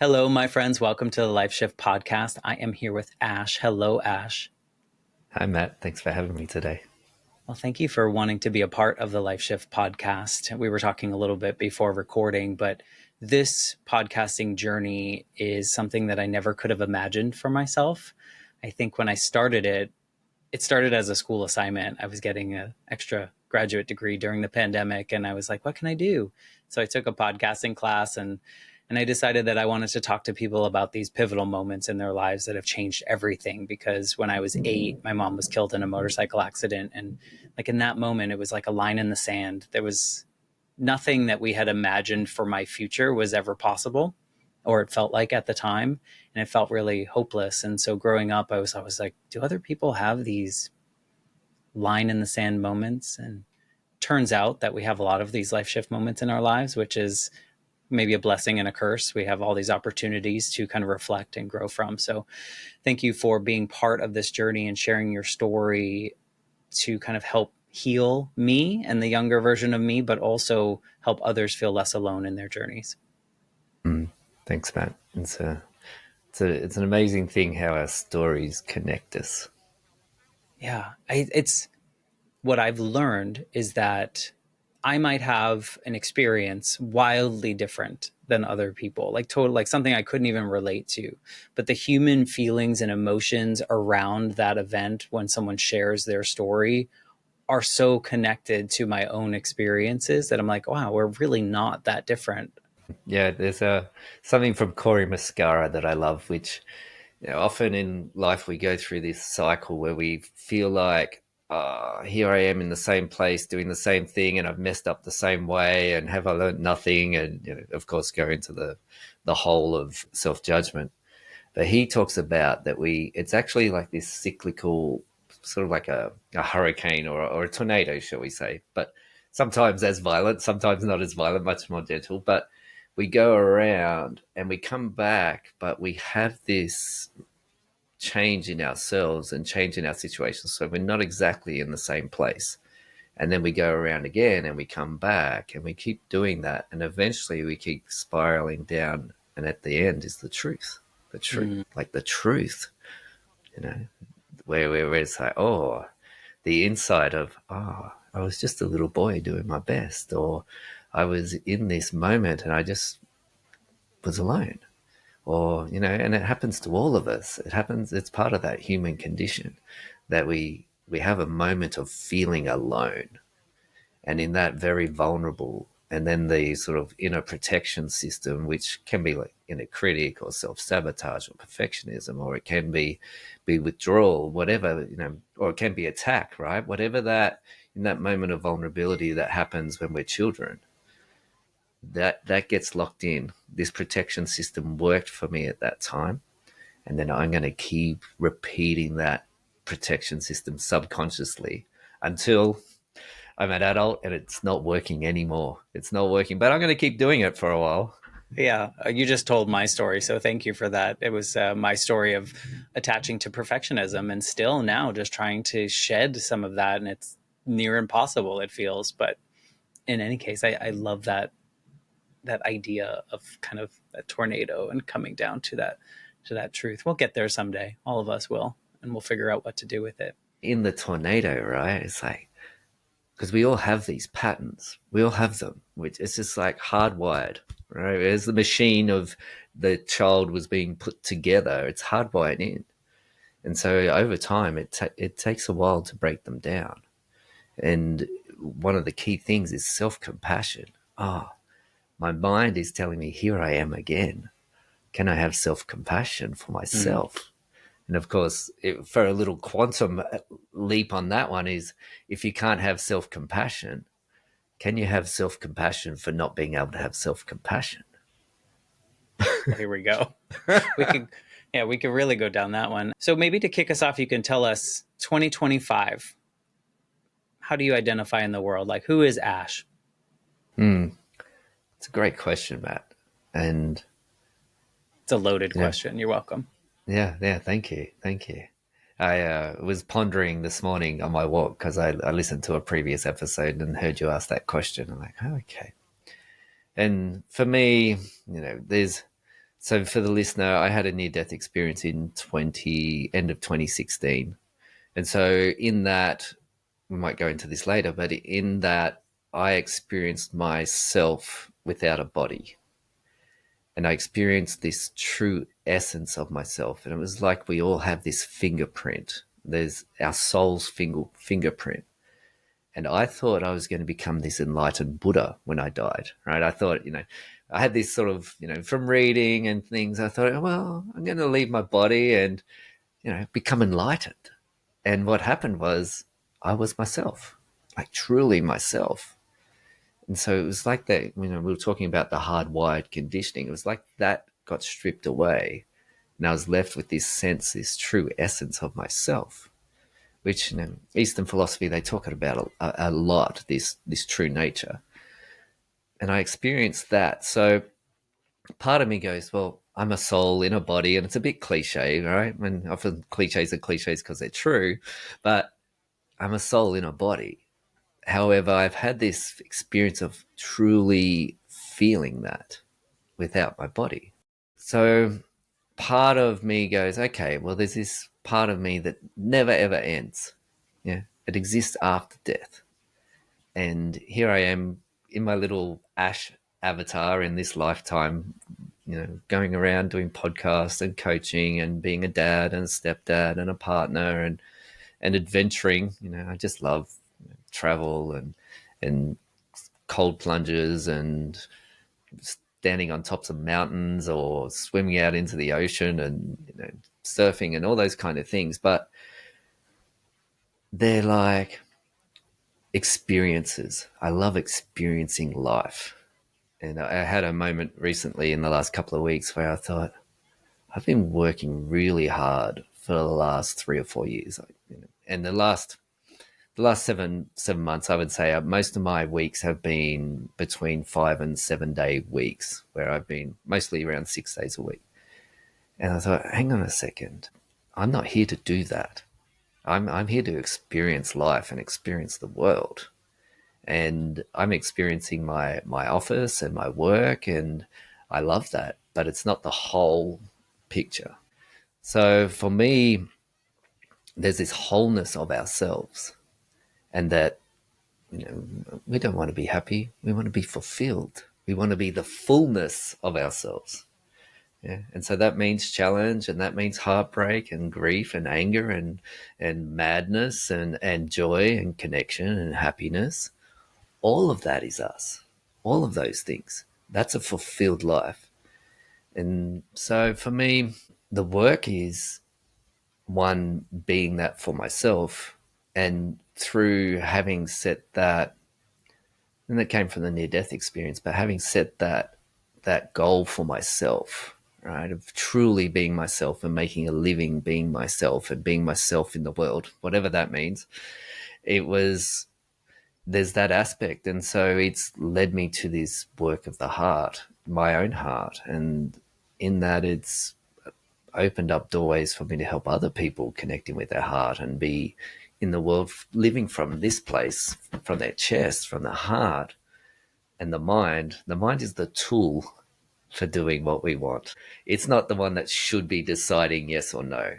Hello, my friends. Welcome to the Life Shift podcast. I am here with Ash. Hello, Ash. Hi, Matt. Thanks for having me today. Well, thank you for wanting to be a part of the Life Shift podcast. We were talking a little bit before recording, but this podcasting journey is something that I never could have imagined for myself. I think when I started it started as a school assignment. I was getting an extra graduate degree during the pandemic, and I was like, what can I do? So I took a podcasting class and I decided that I wanted to talk to people about these pivotal moments in their lives that have changed everything. Because when I was 8, my mom was killed in a motorcycle accident. And like in that moment, it was like a line in the sand. There was nothing that we had imagined for my future was ever possible, or it felt like at the time. And it felt really hopeless. And so growing up, I was always like, do other people have these line in the sand moments? And turns out that we have a lot of these life shift moments in our lives, which is maybe a blessing and a curse. We have all these opportunities to kind of reflect and grow from. So thank you for being part of this journey and sharing your story to kind of help heal me and the younger version of me, but also help others feel less alone in their journeys. Thanks, Matt. It's an amazing thing how our stories connect us. Yeah, it's what I've learned is that I might have an experience wildly different than other people, like something I couldn't even relate to. But the human feelings and emotions around that event when someone shares their story are so connected to my own experiences that I'm like, wow, we're really not that different. Yeah, there's something from Corey Muscara that I love, which often in life we go through this cycle where we feel like, here I am in the same place doing the same thing, and I've messed up the same way, and have I learned nothing? And of course, go into the whole of self judgment. But he talks about that it's actually like this cyclical, sort of like a hurricane or a tornado, shall we say, but sometimes as violent, sometimes not as violent, much more gentle. But we go around and we come back, but we have this change in ourselves and change in our situations. So we're not exactly in the same place. And then we go around again and we come back and we keep doing that. And eventually we keep spiraling down. And at the end is the truth. The truth, like the truth, you know, where it's like, oh, the inside of, oh, I was just a little boy doing my best, or I was in this moment and I just was alone, or, and it happens to all of us. It happens, it's part of that human condition that we have a moment of feeling alone, and in that very vulnerable. And then the sort of inner protection system, which can be like inner critic or self-sabotage or perfectionism, or it can be withdrawal, whatever, or it can be attack, right? Whatever that, in that moment of vulnerability that happens when we're children, that gets locked in. This protection system worked for me at that time. And then I'm going to keep repeating that protection system subconsciously until I'm an adult and it's not working anymore. It's not working, but I'm going to keep doing it for a while. Yeah, you just told my story, so thank you for that. It was my story of attaching to perfectionism and still now just trying to shed some of that, and it's near impossible, it feels. But in any case, I love that idea of kind of a tornado and coming down to that truth. We'll get there someday. All of us will, and we'll figure out what to do with it. In the tornado, right? It's like, because we all have these patterns. We all have them, which it's just like hardwired, right? As the machine of the child was being put together, it's hardwired in. And so over time, it takes a while to break them down. And one of the key things is self-compassion. Oh, my mind is telling me, here I am again. Can I have self-compassion for myself? And of course, for a little quantum leap on that one is, if you can't have self-compassion, can you have self-compassion for not being able to have self-compassion? Well, here we go. we could, yeah, we could really go down that one. So maybe to kick us off, you can tell us 2025. How do you identify in the world? Like, who is Ash? It's a great question, Matt. And It's a loaded question. You're welcome. yeah, thank you. I was pondering this morning on my walk because I listened to a previous episode and heard you ask that question. I'm like, oh, okay. And for me, there's So for the listener, I had a near-death experience in end of 2016. And so in that, we might go into this later, but in that I experienced myself without a body. And I experienced this true essence of myself. And it was like we all have this fingerprint. There's our soul's fingerprint. And I thought I was going to become this enlightened Buddha when I died, right? I thought, I had this sort of, from reading and things, I thought, well, I'm going to leave my body and, become enlightened. And what happened was I was myself, like truly myself. And so it was like that, we were talking about the hardwired conditioning. It was like that got stripped away. And I was left with this sense, this true essence of myself, which, Eastern philosophy, they talk about a lot, this true nature. And I experienced that. So part of me goes, well, I'm a soul in a body, and it's a bit cliche, right? And often cliches are cliches because they're true, but I'm a soul in a body. However, I've had this experience of truly feeling that without my body. So part of me goes, okay, well, there's this part of me that never ever ends. Yeah, it exists after death. And here I am in my little Ash avatar in this lifetime, going around doing podcasts and coaching and being a dad and a stepdad and a partner and adventuring. I just love travel and cold plunges and standing on tops of mountains or swimming out into the ocean and surfing and all those kind of things. But they're like experiences. I love experiencing life. And I had a moment recently in the last couple of weeks where I thought, I've been working really hard for the last 3 or 4 years. And the last 7 months, I would say most of my weeks have been between 5 and 7 day weeks, where I've been mostly around 6 days a week. And I thought, hang on a second, I'm not here to do that. I'm here to experience life and experience the world. And I'm experiencing my office and my work, and I love that, but it's not the whole picture. So for me, there's this wholeness of ourselves, and that we don't want to be happy. We want to be fulfilled. We want to be the fullness of ourselves. Yeah. And so that means challenge, and that means heartbreak and grief and anger and madness and joy and connection and happiness. All of that is us. All of those things. That's a fulfilled life. And so for me, the work is one, being that for myself, and through having set that, and that came from the near death experience, but having set that goal for myself, right, of truly being myself and making a living being myself and being myself in the world, whatever that means, it was, there's that aspect. And so it's led me to this work of the heart, my own heart. And in that, it's opened up doorways for me to help other people connecting with their heart and be in the world living from this place, from their chest, from the heart. And the mind is the tool for doing what we want. It's not the one that should be deciding yes or no,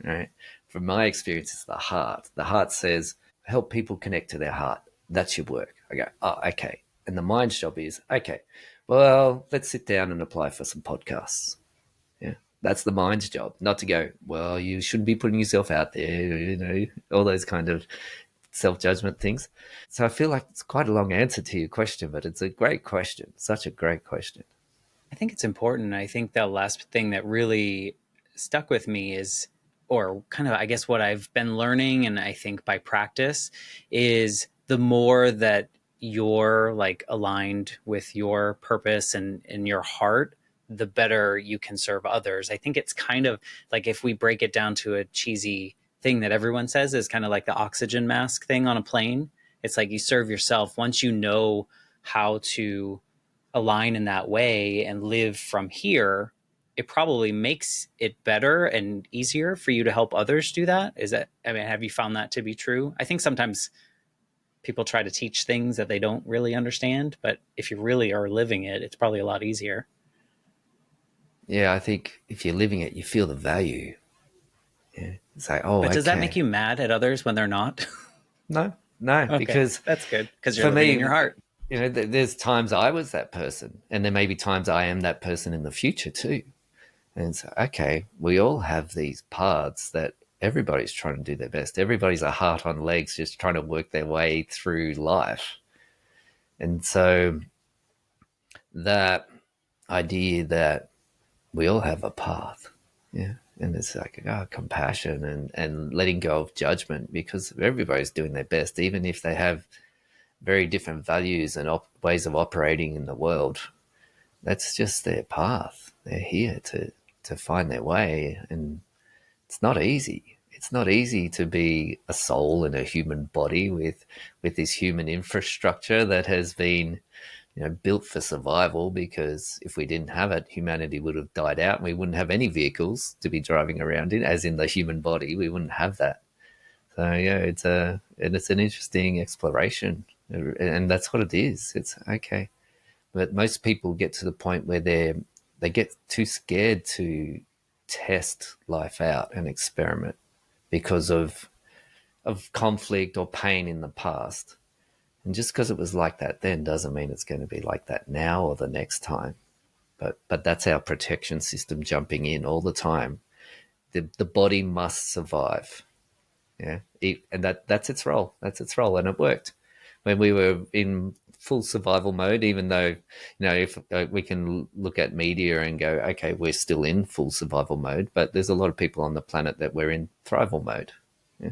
right? From my experience, it's the heart. The heart says, help people connect to their heart. That's your work. I go, oh, okay. And the mind's job is, okay, well, let's sit down and apply for some podcasts. Yeah. That's the mind's job, not to go, well, you shouldn't be putting yourself out there, all those kind of self-judgment things. So I feel like it's quite a long answer to your question, but it's a great question. Such a great question. I think it's important. I think the last thing that really stuck with me is, or kind of, I guess, what I've been learning, and I think by practice, is the more that you're like aligned with your purpose and in your heart, the better you can serve others. I think it's kind of like, if we break it down to a cheesy thing that everyone says, is kind of like the oxygen mask thing on a plane. It's like you serve yourself. Once you know how to align in that way and live from here, it probably makes it better and easier for you to help others do that. Is that, I mean, have you found that to be true? I think sometimes people try to teach things that they don't really understand, but if you really are living it, it's probably a lot easier. yeah, I think if you're living it, you feel the value. Yeah. It's like, oh, But does that make okay. you mad at others when they're not? No, no, Okay, because that's good because you're for living me, in your heart. there's times I was that person, and there may be times I am that person in the future too. And so, okay, we all have these paths that everybody's trying to do their best. Everybody's a heart on legs, just trying to work their way through life. And so that idea that we all have a path, yeah, and it's like compassion and letting go of judgment because everybody's doing their best, even if they have very different values and ways of operating in the world. That's just their path. They're here to find their way, and it's not easy. It's not easy to be a soul in a human body with this human infrastructure that has been, built for survival. Because if we didn't have it, humanity would have died out, and we wouldn't have any vehicles to be driving around in. As in the human body, we wouldn't have that. So yeah, it's an interesting exploration, and that's what it is. It's okay, but most people get to the point where they get too scared to test life out and experiment because of conflict or pain in the past. And just because it was like that then doesn't mean it's going to be like that now or the next time. But that's our protection system jumping in all the time. The body must survive. Yeah, and that's its role. That's its role, and it worked when we were in full survival mode. Even though, if we can look at media and go, okay, we're still in full survival mode, but there's a lot of people on the planet that we're in thrival mode. Yeah.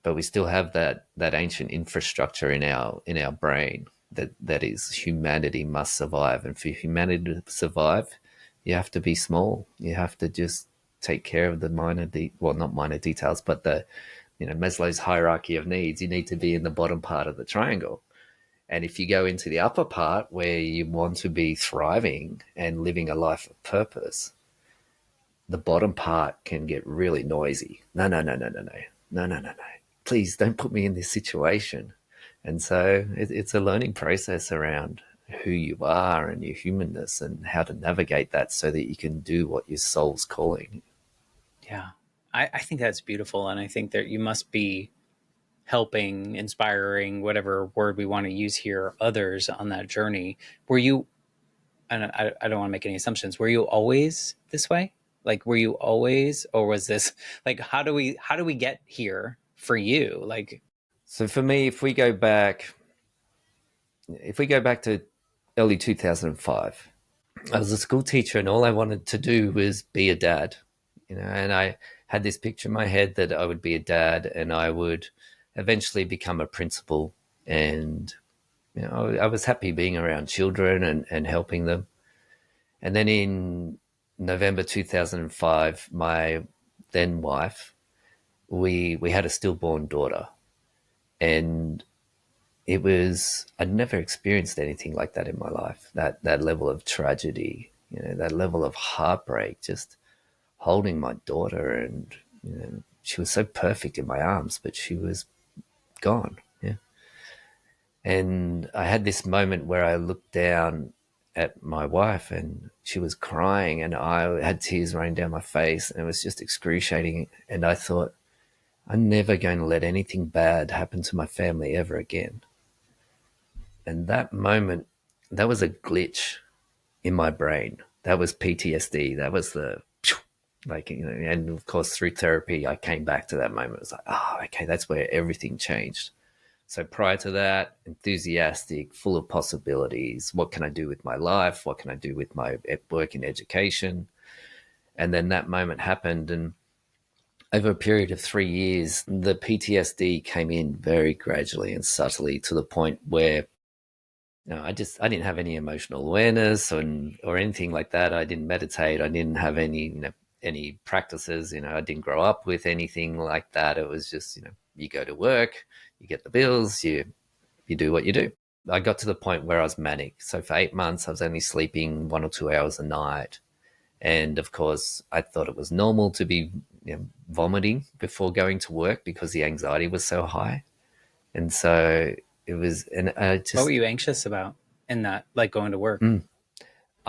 But we still have that ancient infrastructure in our brain that is humanity must survive, and for humanity to survive, you have to be small. You have to just take care of the not minor details, but the Maslow's hierarchy of needs. You need to be in the bottom part of the triangle. And if you go into the upper part where you want to be thriving and living a life of purpose, the bottom part can get really noisy. No, no, no, no, no, no, no, no, no, no. Please don't put me in this situation. And so it's a learning process around who you are and your humanness and how to navigate that so that you can do what your soul's calling. Yeah, I think that's beautiful, and I think that you must be helping, inspiring, whatever word we want to use here, others on that journey. Were you? And I don't want to make any assumptions. Were you always this way? Like, were you always, or was this like how do we get here for you? Like, So for me, if we go back to early 2005, I was a school teacher and all I wanted to do was be a dad, and I had this picture in my head that I would be a dad and I would eventually become a principal. And, I was happy being around children and helping them. And then in November 2005, my then wife, we had a stillborn daughter. And I'd never experienced anything like that in my life. That level of tragedy, that level of heartbreak, just holding my daughter, and she was so perfect in my arms, but she was gone. Yeah. And I had this moment where I looked down at my wife and she was crying and I had tears running down my face and it was just excruciating. And I thought, I'm never going to let anything bad happen to my family ever again. And that moment, that was a glitch in my brain. That was PTSD. That was and of course through therapy, I came back to that moment. It was like, oh, okay, that's where everything changed. So prior to that, enthusiastic, full of possibilities. What can I do with my life? What can I do with my work in education? And then that moment happened. And over a period of 3 years, the PTSD came in very gradually and subtly to the point where I didn't have any emotional awareness or anything like that. I didn't meditate. I didn't have any practices. I didn't grow up with anything like that. It was just you go to work, you get the bills, you do what you do. I got to the point where I was manic. So for 8 months, I was only sleeping 1 or 2 hours a night. And of course, I thought it was normal to be vomiting before going to work because the anxiety was so high. And so it was, and I what were just, you anxious about in that, like going to work, I don't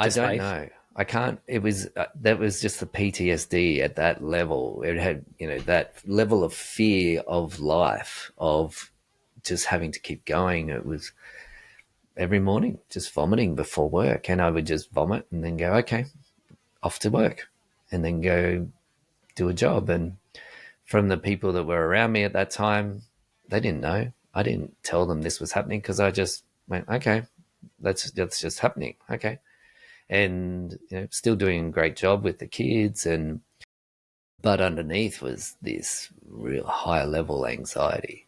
despite? know. I can't. It was that was just the PTSD at that level. It had, that level of fear of life, of just having to keep going. It was every morning just vomiting before work, and I would just vomit and then go, okay, off to work, and then go do a job. And from the people that were around me at that time, they didn't know. I didn't tell them this was happening because I just went, okay, that's just happening, okay. And still doing a great job with the kids, and but underneath was this real high level anxiety.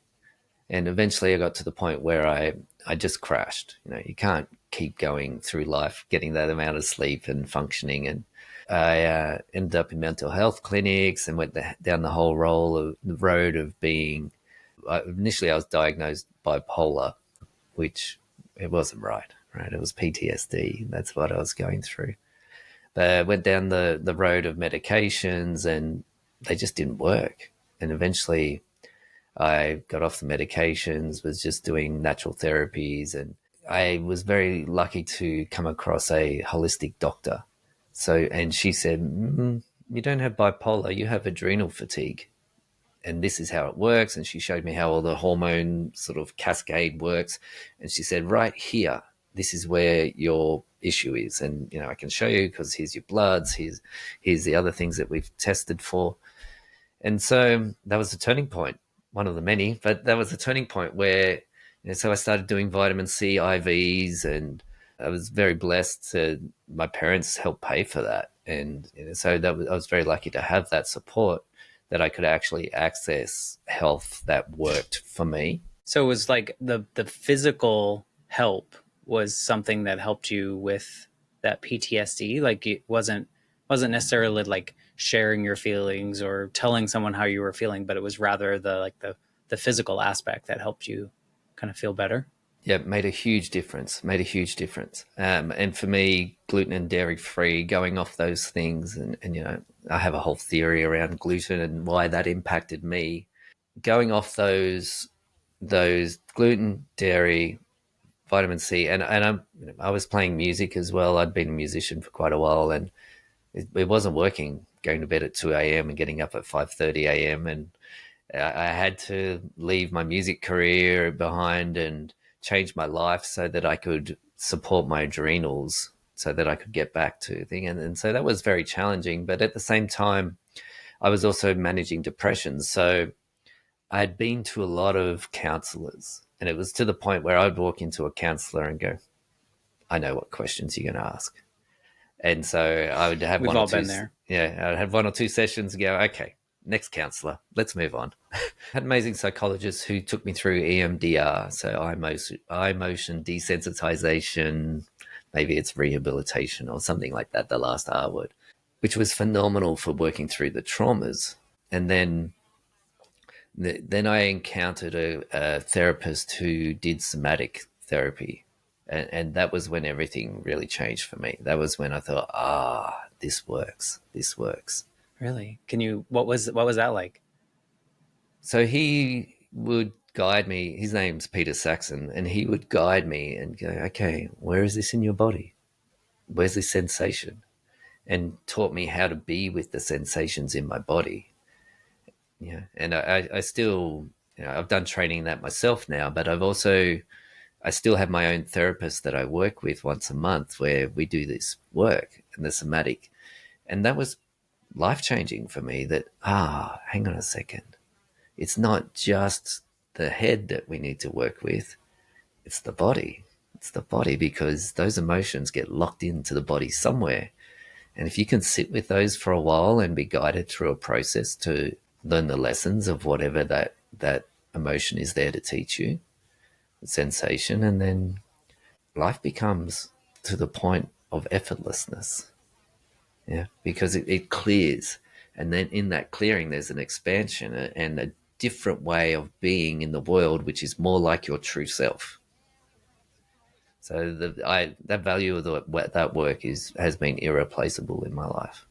And eventually I got to the point where I just crashed. You can't keep going through life getting that amount of sleep and functioning. And I ended up in mental health clinics and went down the whole the road of being. Initially, I was diagnosed bipolar, which it wasn't right. Right, it was PTSD. That's what I was going through. But I went down the road of medications, and they just didn't work. And eventually, I got off the medications, was just doing natural therapies, and I was very lucky to come across a holistic doctor. So, and she said, "You don't have bipolar, you have adrenal fatigue, and this is how it works." And she showed me how all the hormone sort of cascade works, and she said, "Right here, this is where your issue is, and I can show you because here's your bloods, here's the other things that we've tested for." And so that was the turning point, one of the many, but that was the turning point where, so I started doing vitamin C IVs, and I was very blessed to, my parents helped pay for that. And so I was very lucky to have that support, that I could actually access health that worked for me. So it was like the physical help was something that helped you with that PTSD. Like it wasn't necessarily like sharing your feelings or telling someone how you were feeling, but it was rather the physical aspect that helped you kind of feel better. Yeah, made a huge difference. Made a huge difference. And for me, gluten and dairy free, going off those things, and I have a whole theory around gluten and why that impacted me. Going off those gluten, dairy, vitamin C, and I was playing music as well. I'd been a musician for quite a while, and it wasn't working. Going to bed at 2 a.m. and getting up at 5:30 a.m. and I had to leave my music career behind and change my life so that I could support my adrenals, so that I could get back to thing. And so that was very challenging. But at the same time, I was also managing depression. So I had been to a lot of counselors, and it was to the point where I'd walk into a counselor and go, I know what questions you're going to ask. And so I would have We've one or all two, been there. yeah, I'd have one or two sessions and go, okay, next counselor, let's move on. I had amazing psychologists who took me through EMDR, so eye motion desensitization, maybe it's rehabilitation or something like that, the last R word, which was phenomenal for working through the traumas. And then I encountered a therapist who did somatic therapy. And that was when everything really changed for me. That was when I thought, this works. This works. Really? Can you what was that like? So he would guide me. His name's Peter Saxon, and he would guide me and go, okay, where is this in your body? Where's this sensation? And taught me how to be with the sensations in my body. Yeah. And I still, I've done training in that myself now, but I still have my own therapist that I work with once a month where we do this work and the somatic. And that was life changing for me, that, hang on a second. It's not just the head that we need to work with, it's the body. It's the body, because those emotions get locked into the body somewhere. And if you can sit with those for a while and be guided through a process to learn the lessons of whatever that emotion is there to teach you, the sensation, and then life becomes to the point of effortlessness. Yeah, because it clears. And then in that clearing, there's an expansion and a different way of being in the world, which is more like your true self. So that value of that work has been irreplaceable in my life.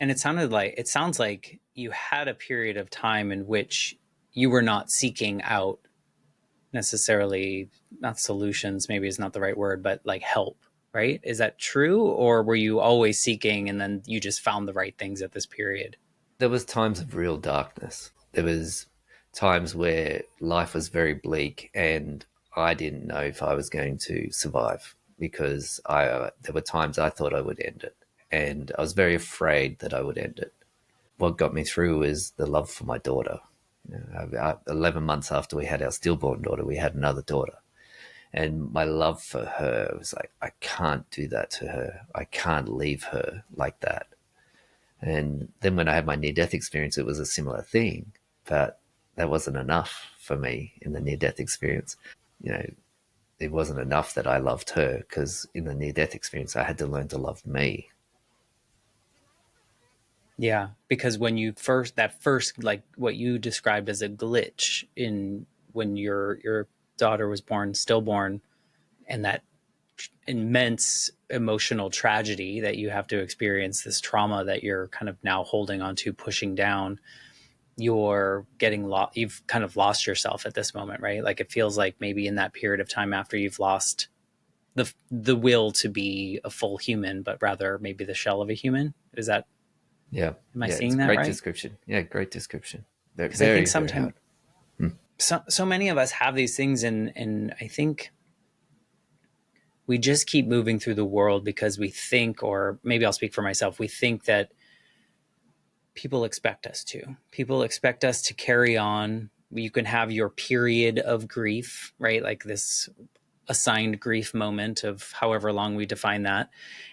And it sounds like you had a period of time in which you were not seeking out necessarily, not solutions, maybe is not the right word, but like help, right? Is that true? Or were you always seeking and then you just found the right things at this period? There was times of real darkness. There was times where life was very bleak and I didn't know if I was going to survive because there were times I thought I would end it, and I was very afraid that I would end it. What got me through was the love for my daughter. 11 months after we had our stillborn daughter, we had another daughter. And my love for her was like, I can't do that to her. I can't leave her like that. And then when I had my near death experience, it was a similar thing, but that wasn't enough for me in the near death experience. You know, it wasn't enough that I loved her, because in the near death experience, I had to learn to love me. Yeah, because when you first like what you described as a glitch in when your daughter was born stillborn, and that immense emotional tragedy that you have to experience, this trauma that you're kind of now holding on to, pushing down, you're getting lost. You've kind of lost yourself at this moment, right? Like it feels like maybe in that period of time after you've lost the will to be a full human, but rather maybe the shell of a human. Is that, Yeah. am I Yeah. It's seeing a that great right? description. Yeah. Great description. They're Because I think very, very sometimes hard. Hmm. so many of us have these things, and I think we just keep moving through the world because we think, or maybe I'll speak for myself, we think that people expect us to. People expect us to carry on. You can have your period of grief, right? Like this assigned grief moment of however long we define that.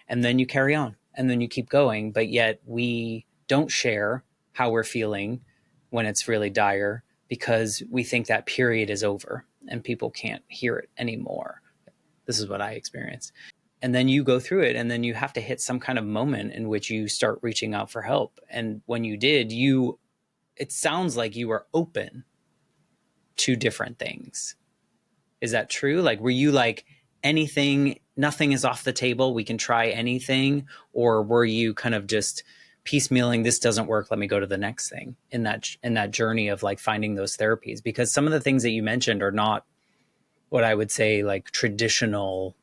And then you carry on and then you keep going. But yet we don't share how we're feeling when it's really dire because we think that period is over and people can't hear it anymore. This is what I experienced. And then you go through it, and then you have to hit some kind of moment in which you start reaching out for help. And when you did, it sounds like you were open to different things. Is that true? Like, were you like, anything, nothing is off the table, we can try anything? Or were you kind of just piecemealing, this doesn't work, let me go to the next thing, in that journey of like finding those therapies? Because some of the things that you mentioned are not what I would say like traditional,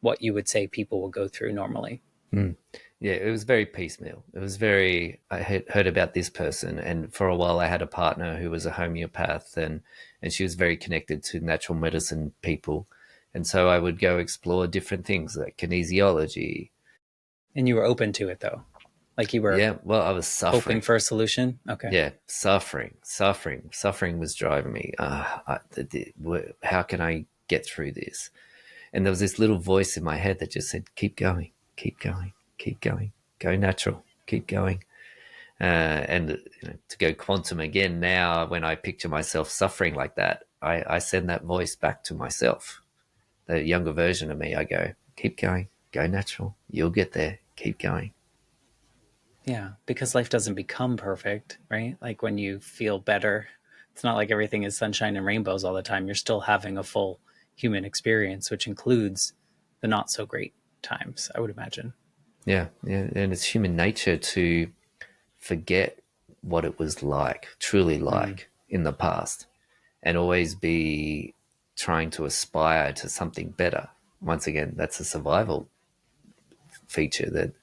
what you would say people will go through normally. Mm. Yeah, it was very piecemeal. It was very, I had heard about this person, and for a while I had a partner who was a homeopath, and she was very connected to natural medicine people. And so I would go explore different things like kinesiology. And you were open to it though. Like you were Yeah, well, I was hoping suffering. for a solution. Okay. Yeah, suffering was driving me. How can I get through this? And there was this little voice in my head that just said, keep going, keep going, keep going, go natural, keep going. And to go quantum again now, when I picture myself suffering like that, I send that voice back to myself, the younger version of me. I go, keep going, go natural, you'll get there, keep going. Yeah, because life doesn't become perfect, right? Like when you feel better, it's not like everything is sunshine and rainbows all the time. You're still having a full human experience, which includes the not so great times, I would imagine. Yeah, yeah. And it's human nature to forget what it was like, truly Mm. like in the past, and always be trying to aspire to something better. Once again, that's a survival feature that,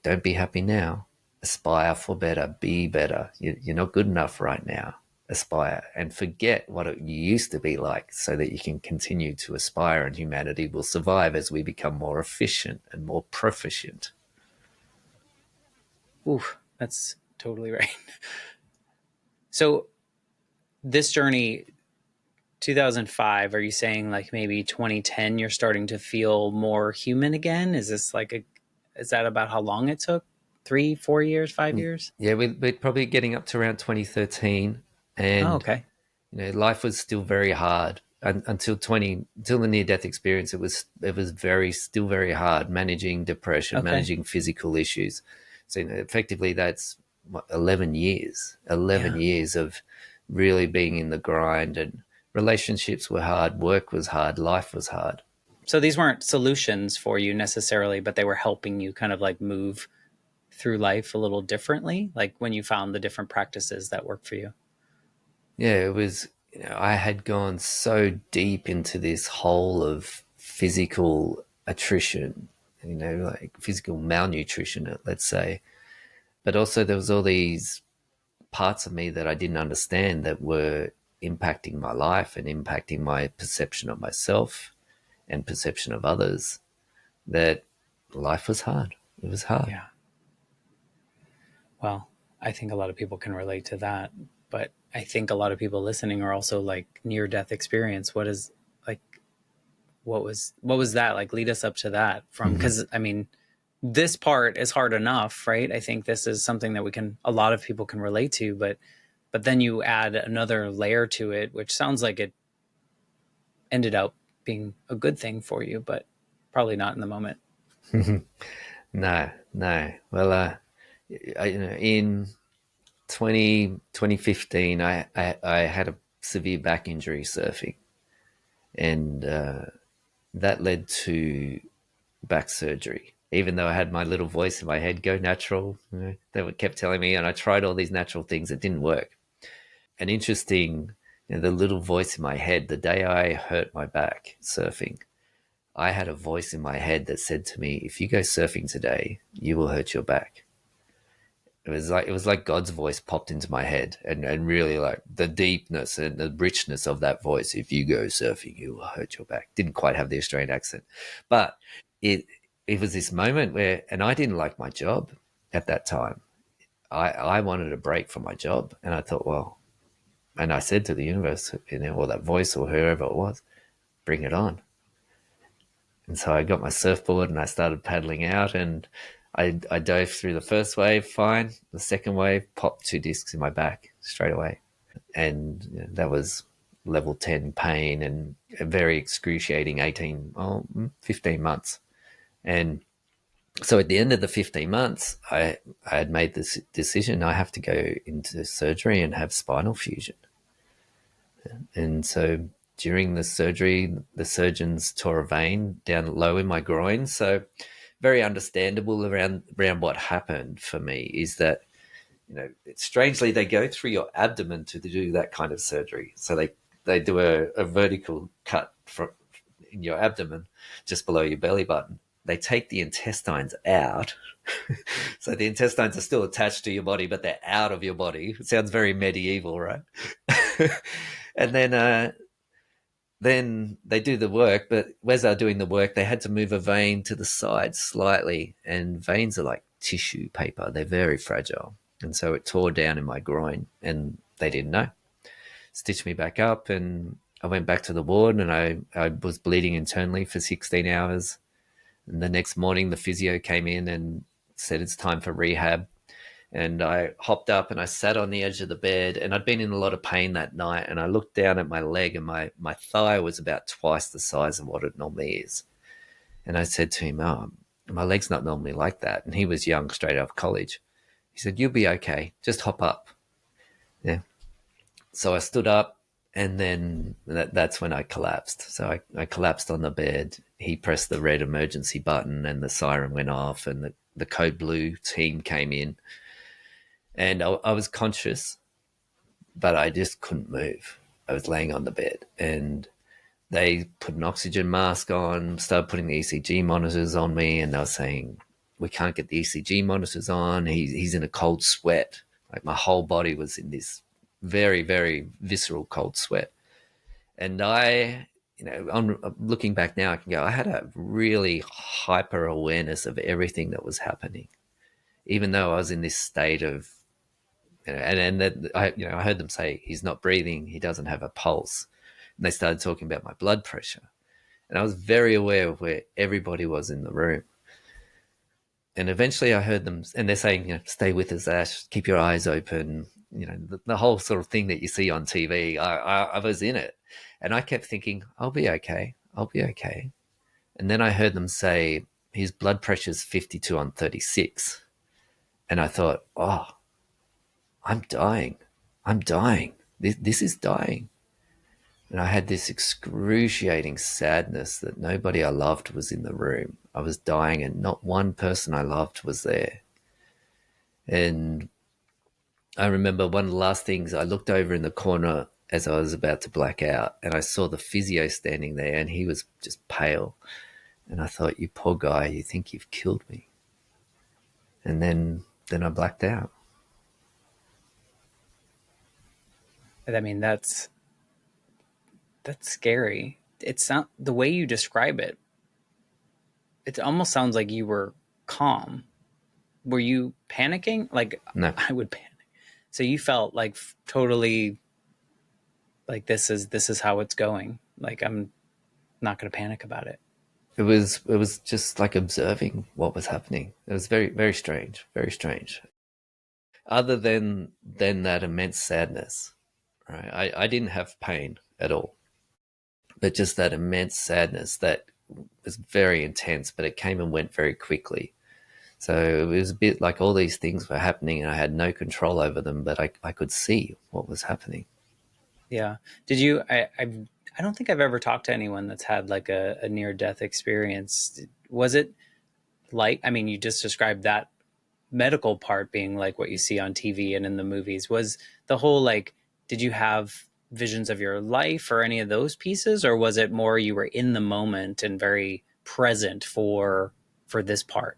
don't be happy now. Aspire for better, be better. You're not good enough right now. Aspire and forget what it used to be like so that you can continue to aspire, and humanity will survive as we become more efficient and more proficient. Ooh, that's totally right. So this journey, 2005, are you saying like maybe 2010 you're starting to feel more human again? Is this like is that about how long it took? 3, 4 years, 5 years? Yeah, we're probably getting up to around 2013, Oh, and okay. life was still very hard until the near death experience. It was very still very hard managing depression, Okay. managing physical issues. So effectively, that's what, 11 years, 11 Yeah. years of really being in the grind, and relationships were hard, work was hard, life was hard. So these weren't solutions for you necessarily, but they were helping you kind of like move through life a little differently, like when you found the different practices that work for you. Yeah, it was, I had gone so deep into this hole of physical attrition, like physical malnutrition, let's say. But also there was all these parts of me that I didn't understand that were impacting my life and impacting my perception of myself and perception of others, that life was hard. It was hard. Yeah. Well, I think a lot of people can relate to that, but I think a lot of people listening are also like near death experience. What is like what was that like? Lead us up to that from, Mm-hmm. because I mean, this part is hard enough, right? I think this is something that a lot of people can relate to, but then you add another layer to it, which sounds like it ended up being a good thing for you, but probably not in the moment. No, no. Well, in 2015, I had a severe back injury surfing, and that led to back surgery. Even though I had my little voice in my head, go natural, they kept telling me, and I tried all these natural things, it didn't work. And interesting, the little voice in my head, the day I hurt my back surfing, I had a voice in my head that said to me, if you go surfing today, you will hurt your back. It was like God's voice popped into my head, and really like the deepness and the richness of that voice. If you go surfing, you will hurt your back. Didn't quite have the Australian accent, but it was this moment where, and I didn't like my job at that time. I wanted a break from my job, and I thought, well, and I said to the universe, or that voice or whoever it was, bring it on. And so I got my surfboard and I started paddling out, and I dove through the first wave, fine. The second wave, popped 2 discs in my back straight away. And that was level 10 pain and a very excruciating 15 months. And so at the end of the 15 months, I had made this decision. I have to go into surgery and have spinal fusion. And so during the surgery, the surgeons tore a vein down low in my groin. So very understandable around what happened for me is that, strangely, they go through your abdomen to do that kind of surgery. So they do a vertical cut in your abdomen just below your belly button. They take the intestines out. So the intestines are still attached to your body, but they're out of your body. It sounds very medieval, right? And then they do the work, but as they're doing the work, they had to move a vein to the side slightly, and veins are like tissue paper. They're very fragile. And so it tore down in my groin, and they didn't know. Stitched me back up, and I went back to the ward, and I was bleeding internally for 16 hours. And the next morning, the physio came in and said it's time for rehab. And I hopped up and I sat on the edge of the bed, and I'd been in a lot of pain that night, and I looked down at my leg, and my thigh was about twice the size of what it normally is. And I said to him, oh, my leg's not normally like that. And he was young, straight out of college. He said, you'll be okay. Just hop up. Yeah. So I stood up, and then that's when I collapsed. So I collapsed on the bed. He pressed the red emergency button, and the siren went off, and the code blue team came in. And I was conscious, but I just couldn't move. I was laying on the bed, and they put an oxygen mask on, started putting the ECG monitors on me, and they were saying, we can't get the ECG monitors on. He's in a cold sweat. Like my whole body was in this very, very visceral cold sweat. And I'm looking back now, I can go, I had a really hyper awareness of everything that was happening, even though I was in this state of, and that I heard them say, he's not breathing, he doesn't have a pulse. And they started talking about my blood pressure. And I was very aware of where everybody was in the room. And eventually I heard them, and they're saying, stay with us, Ash, keep your eyes open, the whole sort of thing that you see on TV. I was in it. And I kept thinking, I'll be okay. I'll be okay. And then I heard them say, his blood pressure's 52 on 36. And I thought, oh, I'm dying. I'm dying. This is dying. And I had this excruciating sadness that nobody I loved was in the room. I was dying, and not one person I loved was there. And I remember one of the last things, I looked over in the corner as I was about to black out, and I saw the physio standing there, and he was just pale. And I thought, you poor guy, you think you've killed me. And then I blacked out. I mean, that's scary. It's not the way you describe it. It almost sounds like you were calm. Were you panicking? Like No, I would panic. So you felt like totally like this is how it's going. Like I'm not going to panic about it. it was just like observing what was happening. It was very, very strange, very strange. Other than that immense sadness, right? I didn't have pain at all, but just that immense sadness that was very intense, but it came and went very quickly. So it was a bit like all these things were happening and I had no control over them, but I could see what was happening. Yeah. Did you? I don't think I've ever talked to anyone that's had like a near death experience. Was it like? I mean, you just described that medical part being like what you see on TV and in the movies. Was the whole like? Did you have visions of your life or any of those pieces, or was it more you were in the moment and very present for this part?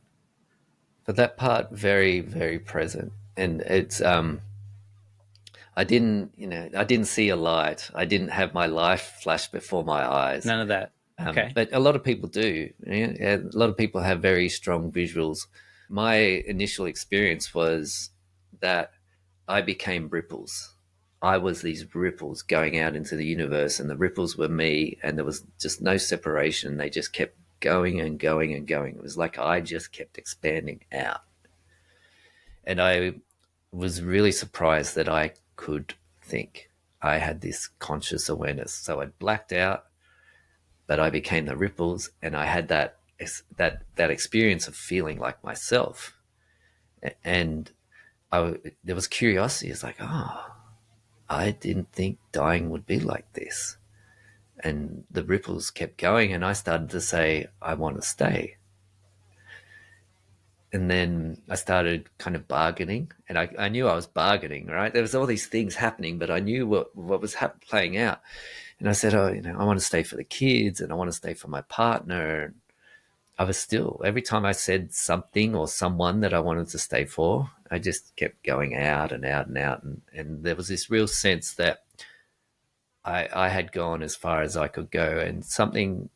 But that part, very, very present. And it's I didn't see a light. I didn't have my life flash before my eyes. None of that. Okay. But a lot of people do. Yeah, a lot of people have very strong visuals. My initial experience was that I became ripples. I was these ripples going out into the universe, and the ripples were me, and there was just no separation. They just kept going and going and going. It was like I just kept expanding out. And I was really surprised that I could think. I had this conscious awareness. So I blacked out, but I became the ripples, and I had that experience of feeling like myself. And there was curiosity. It's like, oh, I didn't think dying would be like this. And the ripples kept going, and I started to say, I want to stay. And then I started kind of bargaining, and I knew I was bargaining, right? There was all these things happening, but I knew what was playing out. And I said, oh, I want to stay for the kids, and I want to stay for my partner. I was still, every time I said something or someone that I wanted to stay for, I just kept going out and out and out. And there was this real sense that I had gone as far as I could go. And something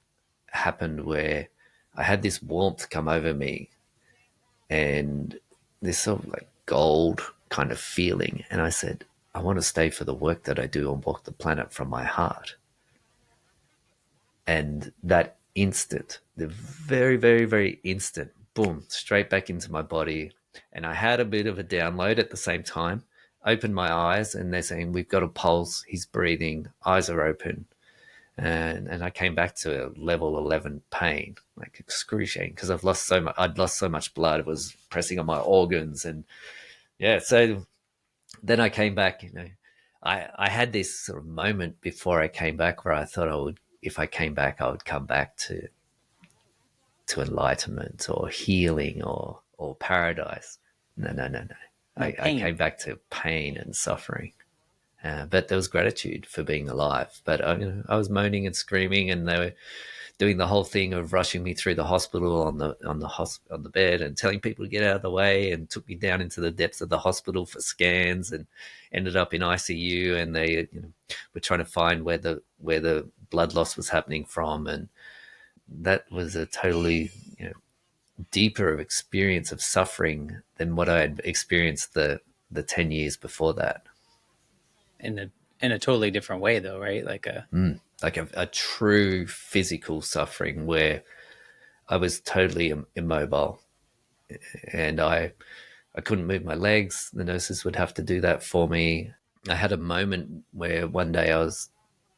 happened where I had this warmth come over me and this sort of like gold kind of feeling. And I said, I want to stay for the work that I do and walk the planet from my heart. And that instant, the very, very, very instant, boom, straight back into my body. And I had a bit of a download at the same time. Opened my eyes, and they're saying, we've got a pulse, he's breathing, eyes are open. And I came back to level 11 pain, like excruciating, because I'd lost so much blood. It was pressing on my organs. And yeah, so then I came back, I had this sort of moment before I came back where I thought if I came back, I would come back to enlightenment or healing or paradise. No, no, no, no. No I came pain. back to pain and suffering. But there was gratitude for being alive. But I was moaning and screaming, and they were doing the whole thing of rushing me through the hospital on the bed and telling people to get out of the way, and took me down into the depths of the hospital for scans, and ended up in ICU. And they were trying to find where the blood loss was happening from, and that was a totally deeper experience of suffering than what I had experienced the 10 years before that. In a totally different way though, right? Like a true physical suffering where I was totally immobile, and I couldn't move my legs. The nurses would have to do that for me. I had a moment where one day I was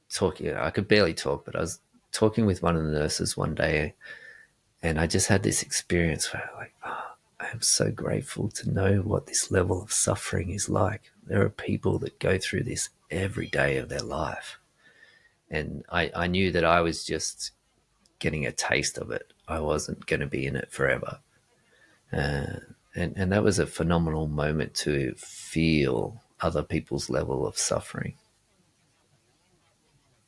talking, I could barely talk, but I was talking with one of the nurses one day, and I just had this experience where like, oh, I am so grateful to know what this level of suffering is like. There are people that go through this every day of their life. And I knew that I was just getting a taste of it. I wasn't going to be in it forever. And that was a phenomenal moment to feel other people's level of suffering.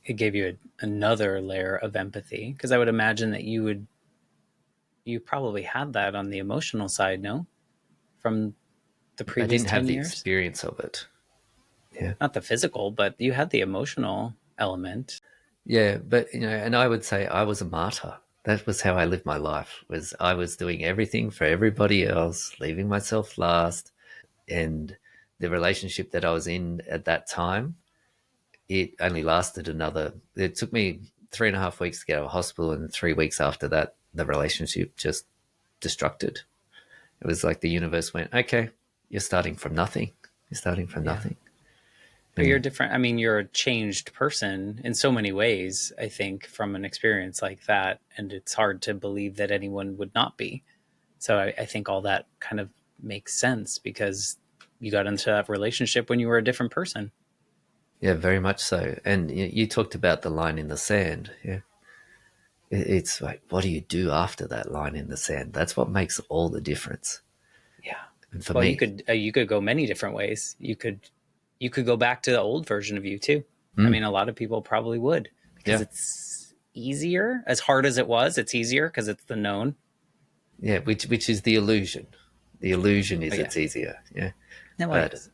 It gave you another layer of empathy because I would imagine that you would you probably had that on the emotional side, no? From the I previous didn't have 10 the years? experience of it. Yeah. Not the physical, but you had the emotional element. Yeah, but and I would say I was a martyr. That was how I lived my life. Was I was doing everything for everybody else, leaving myself last, and the relationship that I was in at that time, it only lasted another. It took me 3.5 weeks to get out of hospital, and 3 weeks after that, the relationship just destructed. It was like the universe went, "Okay, you're starting from nothing. You're starting from Yeah. nothing." But you're Yeah, different. I mean, you're a changed person in so many ways, I think, from an experience like that. And it's hard to believe that anyone would not be. So I think all that kind of makes sense because you got into that relationship when you were a different person. yeah, very much so. And you talked about the line in the sand. Yeah, it's like, what do you do after that line in the sand? That's what makes all the difference. Yeah. And for Well, me, you could go many different ways. You could go back to the old version of you too. I mm, mean, a lot of people probably would because yeah, it's easier. As hard as it was, it's easier because it's the known. yeah, which is the illusion. The illusion Oh is yeah. it's easier. Yeah, No, but yes.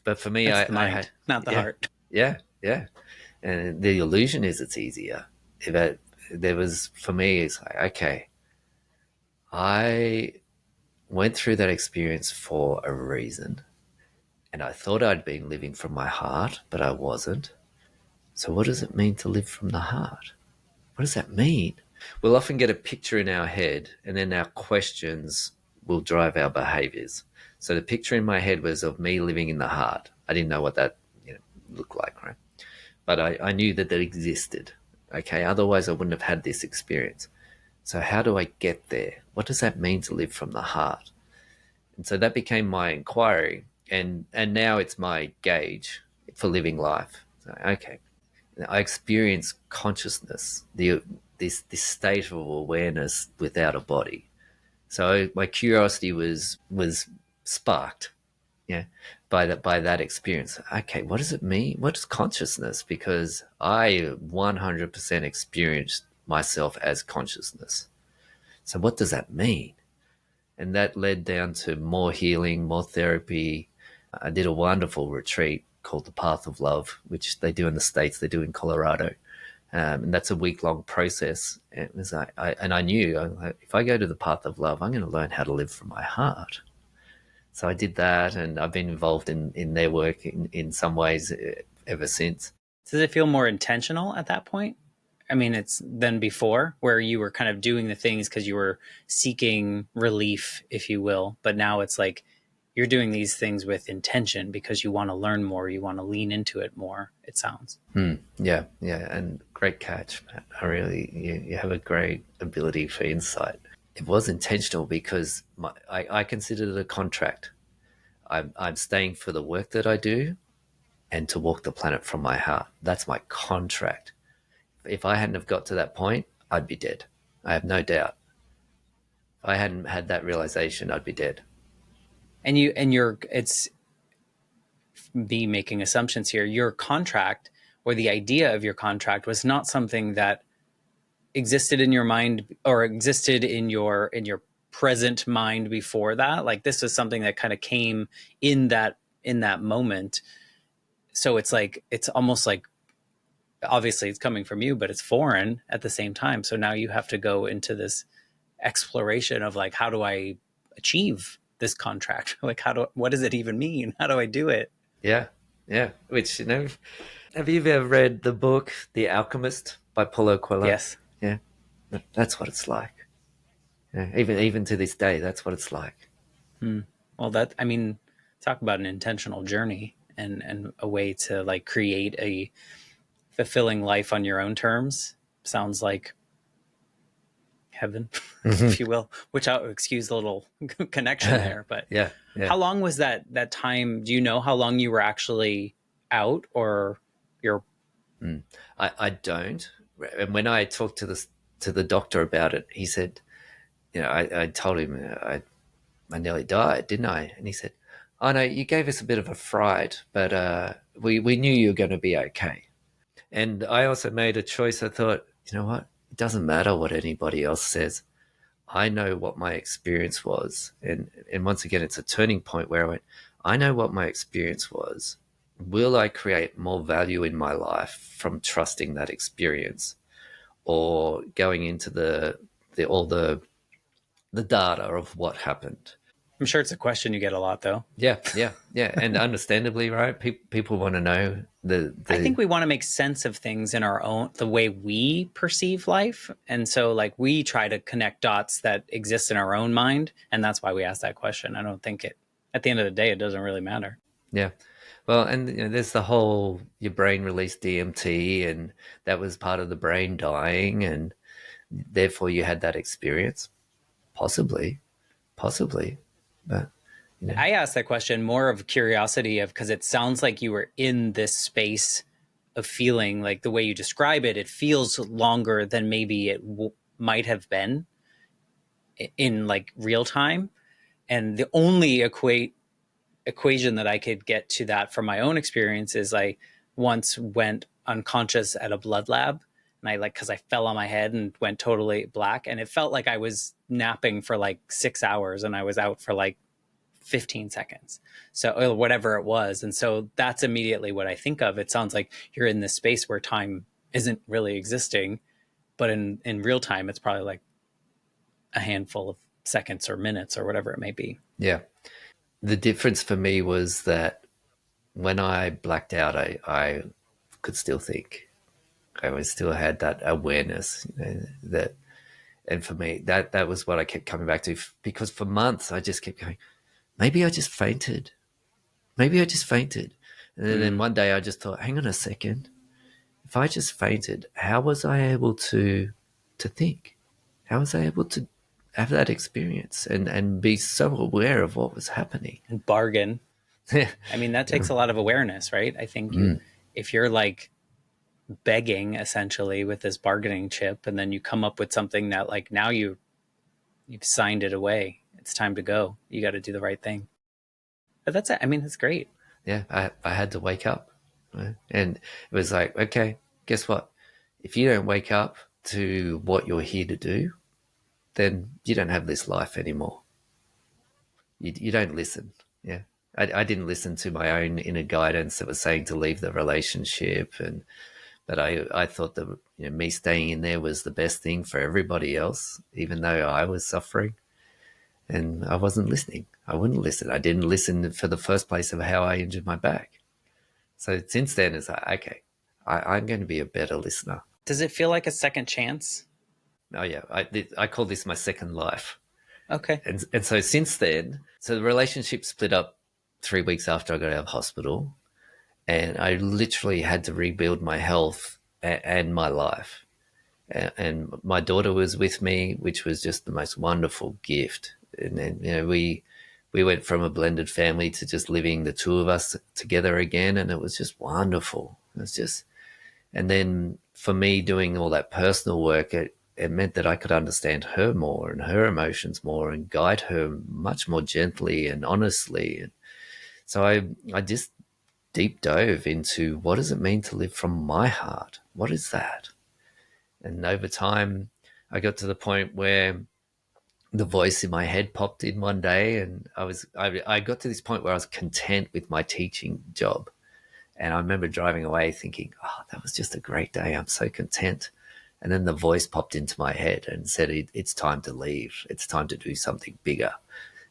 but for me, That's the I mind, had not the yeah, heart. yeah, yeah, and the illusion is it's easier. But there was for me, it's like, okay, I went through that experience for a reason, and I thought I'd been living from my heart, but I wasn't. So what does it mean to live from the heart? What does that mean? We'll often get a picture in our head, and then our questions will drive our behaviors. So the picture in my head was of me living in the heart. I didn't know what that looked like, right? But I knew that that existed. Okay, otherwise I wouldn't have had this experience. So how do I get there? What does that mean to live from the heart? And so that became my inquiry, and now it's my gauge for living life. So, okay, I experience consciousness, this state of awareness without a body. So my curiosity was sparked, yeah, by that experience. Okay, what does it mean? What is consciousness? Because I 100% experienced myself as consciousness. So what does that mean? And that led down to more healing, more therapy. I did a wonderful retreat called the Path of Love, which they do in the States, they do in Colorado. And that's a week-long process. And it was and I knew if I go to the Path of Love, I'm going to learn how to live from my heart. So I did that, and I've been involved in their work in some ways ever since. Does it feel more intentional at that point? I mean, it's than before, where you were kind of doing the things because you were seeking relief, if you will. But now it's like you're doing these things with intention because you want to learn more, you want to lean into it more, it sounds. Yeah, yeah, and great catch, Matt. I really, you have a great ability for insight. It was intentional because I considered it a contract. I'm staying for the work that I do and to walk the planet from my heart. That's my contract. If I hadn't have got to that point, I'd be dead. I have no doubt. If I hadn't had that realization, I'd be dead. It's me making assumptions here. Your contract or the idea of your contract was not something that existed in your mind or existed in your present mind before that. Like this was something that kind of came in that moment. So it's like it's almost like obviously it's coming from you, but it's foreign at the same time. So now you have to go into this exploration of like, how do I achieve this contract? Like, what does it even mean? How do I do it? Yeah, yeah. Which have you ever read the book The Alchemist by Paulo Coelho? Yes. Yeah, that's what it's like. Yeah, even to this day, that's what it's like. Hmm. Well, I mean, talk about an intentional journey and a way to like create a fulfilling life on your own terms. Sounds like heaven, Hmm. if you will, which I'll excuse the little connection there. But Yeah, yeah. how long was that time? Do you know how long you were actually out or you're I don't. And when I talked to the doctor about it, he said, I told him I nearly died, didn't I? And he said, "Oh no, you gave us a bit of a fright, but we knew you were going to be okay." And I also made a choice. I thought, you know what? It doesn't matter what anybody else says. I know what my experience was. And once again, it's a turning point where I went, I know what my experience was. Will I create more value in my life from trusting that experience, or going into the all the data of what happened? I'm sure it's a question you get a lot, though. Yeah, yeah, yeah. And understandably, right? People want to know I the think we want to make sense of things in our own, the way we perceive life. And so, like, we try to connect dots that exist in our own mind. And that's why we ask that question. I don't think at the end of the day, it doesn't really matter. yeah. Well, and there's the whole your brain released DMT, and that was part of the brain dying, and therefore you had that experience. Possibly, possibly, but you know, I asked that question more of curiosity of because it sounds like you were in this space of feeling like the way you describe it, it feels longer than maybe it might have been in like real time. And the only equation that I could get to that from my own experience is I once went unconscious at a blood lab, and I like because I fell on my head and went totally black, and it felt like I was napping for like 6 hours and I was out for like 15 seconds. So, or whatever it was. And so that's immediately what I think of. It sounds like you're in this space where time isn't really existing, but in real time, it's probably like a handful of seconds or minutes or whatever it may be. yeah. The difference for me was that when I blacked out, I could still think. I was still had that awareness, that, and for me, that was what I kept coming back to, because for months I just kept going, maybe I just fainted. Maybe I just fainted. And then Mm. one day I just thought, hang on a second. If I just fainted, how was I able to think? How was I able to have that experience and be so aware of what was happening? And bargain. Yeah. I mean, that takes a lot of awareness, right? I think Mm, if you're like begging essentially with this bargaining chip, and then you come up with something that like now you've signed it away. It's time to go. You got to do the right thing. But that's it. I mean, that's great. yeah, I had to wake up. Right? And it was like, okay, guess what? If you don't wake up to what you're here to do, then you don't have this life anymore. You don't listen. Yeah. I didn't listen to my own inner guidance that was saying to leave the relationship, but I thought that, me staying in there was the best thing for everybody else, even though I was suffering, and I wasn't listening. I wouldn't listen. I didn't listen for the first place of how I injured my back. So since then, it's like, okay, I'm going to be a better listener. Does it feel like a second chance? Oh yeah, I call this my second life. Okay. And so since then, so the relationship split up 3 weeks after I got out of hospital, and I literally had to rebuild my health and my life. And my daughter was with me, which was just the most wonderful gift. And then, we went from a blended family to just living the two of us together again, and it was just wonderful. It was just, and then for me doing all that personal work, it meant that I could understand her more and her emotions more and guide her much more gently and honestly. And so I just deep dove into, what does it mean to live from my heart? What is that? And over time, I got to the point where the voice in my head popped in one day, and I got to this point where I was content with my teaching job. And I remember driving away thinking, oh, that was just a great day. I'm so content. And then the voice popped into my head and said, it's time to leave. It's time to do something bigger.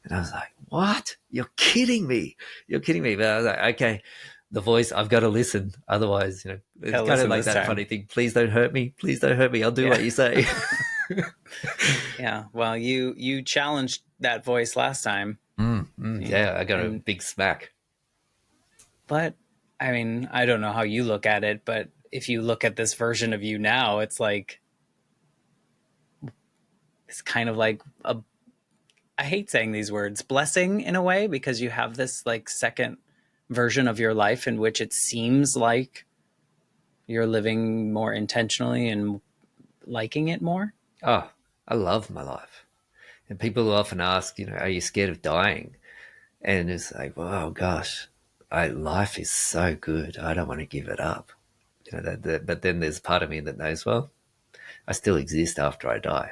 And I was like, what? You're kidding me. You're kidding me. But I was like, okay, the voice, I've got to listen. Otherwise, it's Gotta kind of listen like this that time. funny thing. Please don't hurt me. Please don't hurt me. I'll do Yeah. what you say. Yeah. Well, you challenged that voice last time. Yeah, I got a And big smack. but I mean, I don't know how you look at it, but if you look at this version of you now, it's like it's kind of like a I hate saying these words, blessing in a way, because you have this like second version of your life in which it seems like you're living more intentionally and liking it more. Oh, I love my life. And people often ask, are you scared of dying? And it's like, oh gosh, life is so good. I don't want to give it up. But then there's part of me that knows, well, I still exist after I die.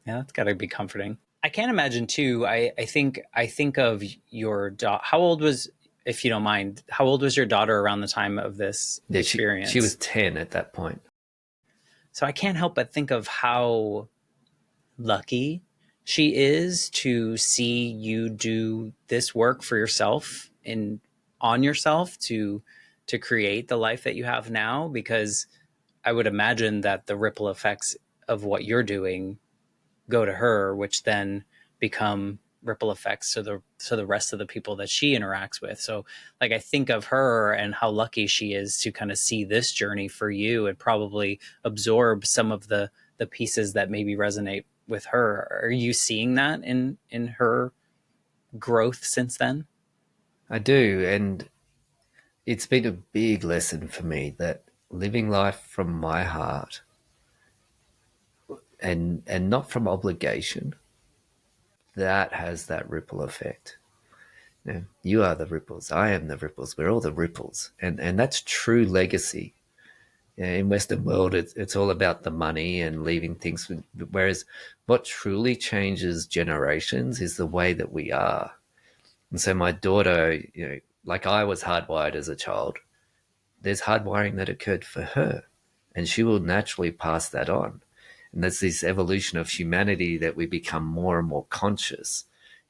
Yeah, that's got to be comforting. I can't imagine too. I think of your daughter. How old was, if you don't mind, how old was your daughter around the time of this Yeah, she was experience? 10 at that point. So I can't help but think of how lucky she is to see you do this work for yourself and on yourself to create the life that you have now, because I would imagine that the ripple effects of what you're doing go to her, which then become ripple effects to the rest of the people that she interacts with. So like I think of her and how lucky she is to kind of see this journey for you and probably absorb some of the pieces that maybe resonate with her. Are you seeing that in her growth since then? I do. And it's been a big lesson for me that living life from my heart and not from obligation, that has that ripple effect. You know, you are the ripples, I am the ripples, we're all the ripples. And that's true legacy. Yeah, in Western world, it's all about the money and leaving things. Whereas what truly changes generations is the way that we are. And so my daughter, you know, like I was hardwired as a child, there's hardwiring that occurred for her, and she will naturally pass that on. And there's this evolution of humanity that we become more and more conscious.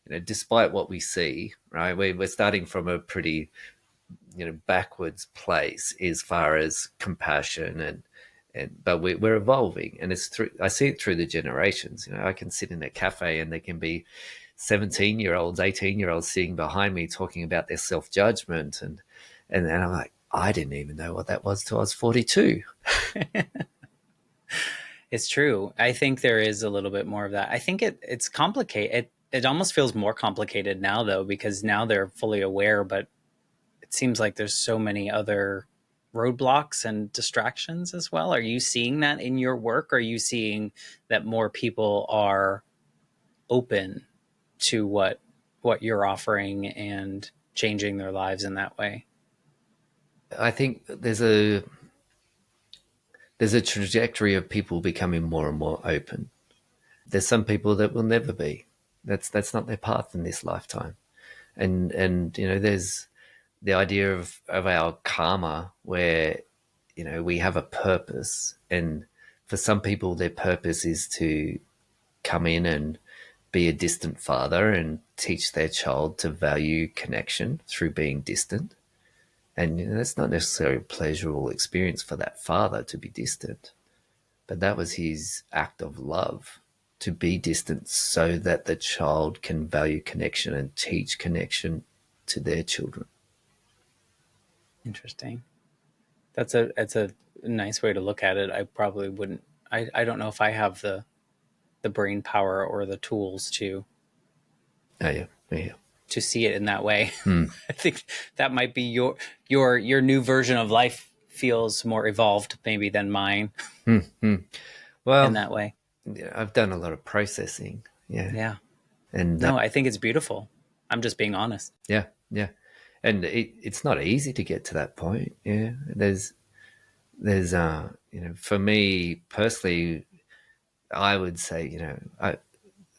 You know, despite what we see, right? We're starting from a pretty, you know, backwards place as far as compassion and but we're evolving, and it's through. I see it through the generations. You know, I can sit in a cafe and there can be 17-year-olds, 18-year-olds sitting behind me talking about their self judgment, and I'm like, I didn't even know what that was till I was 42. It's true. I think there is a little bit more of that. I think it's complicated. It almost feels more complicated now though, because now they're fully aware, but it seems like there's so many other roadblocks and distractions as well. Are you seeing that in your work? Are you seeing that more people are open to what you're offering and changing their lives in that way? I think there's a trajectory of people becoming more and more open. There's some people that will never be. That's not their path in this lifetime. And you know, there's the idea of our karma where, you know, we have a purpose, and for some people their purpose is to come in and be a distant father and teach their child to value connection through being distant. And you know, that's not necessarily a pleasurable experience for that father to be distant, but that was his act of love, to be distant so that the child can value connection and teach connection to their children. Interesting. That's a nice way to look at it. I probably wouldn't. I don't know if I have the brain power or the tools Oh yeah, yeah. to see it in that way. Hmm. I think that might be your new version of life feels more evolved maybe than mine Hmm. Hmm. in Well, that way. yeah, I've done a lot of processing. Yeah, Yeah. and No, I think it's beautiful. I'm just being honest. yeah, yeah, and it's not easy to get to that point. Yeah, there's you know, for me personally, I would say, you know,